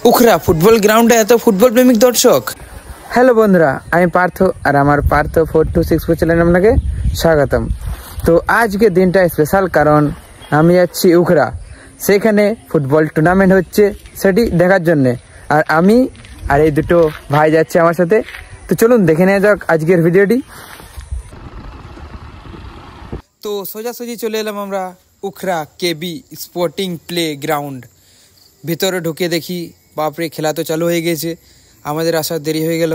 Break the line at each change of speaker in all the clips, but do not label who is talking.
Ukhra football গ্রাউন্ডে এত football প্রেমিক দর্শক। হ্যালো বন্ধুরা, আমি পার্থ আর আমার পার্থ 4264 চ্যানেলে আপনাকে স্বাগতম। তো আজকে দিনটা স্পেশাল, কারণ আমি যাচ্ছি উখরা, সেখানে ফুটবল টুর্নামেন্ট হচ্ছে সেটি দেখার জন্যে। আর আমি আর এই দুটো ভাই যাচ্ছে আমার সাথে। তো চলুন দেখে নেওয়া যাক আজকের ভিডিওটি। তো সোজাসুজি চলে এলাম আমরা উখরা কেবি স্পোর্টিং প্লে গ্রাউন্ড। ভিতরে ঢুকে দেখি, বাপরে খেলা তো চালু হয়ে গেছে, আমাদের আসার দেরি হয়ে গেল।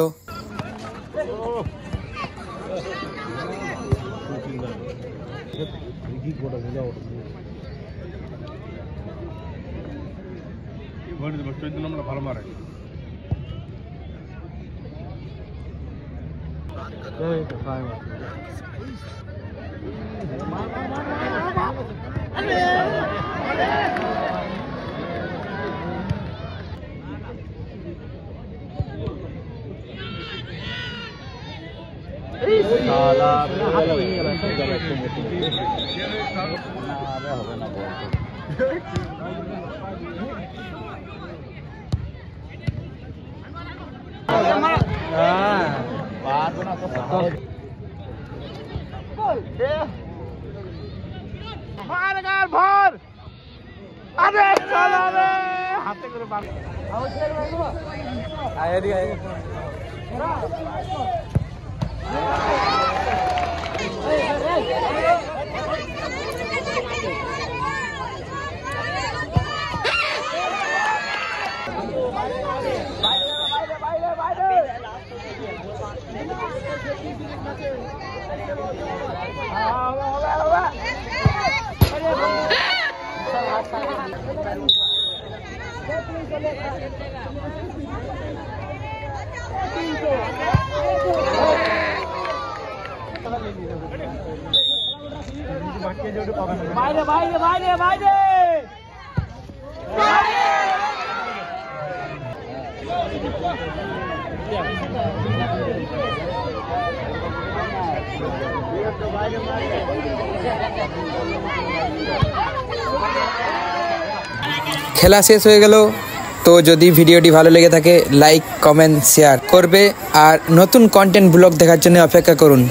ভালো মারে খেলা শেষ হয়ে গেল। তো যদি ভিডিওটি ভালো লেগে থাকে লাইক কমেন্ট শেয়ার করবে, আর নতুন কন্টেন্ট ব্লগ দেখার জন্য অপেক্ষা করুন।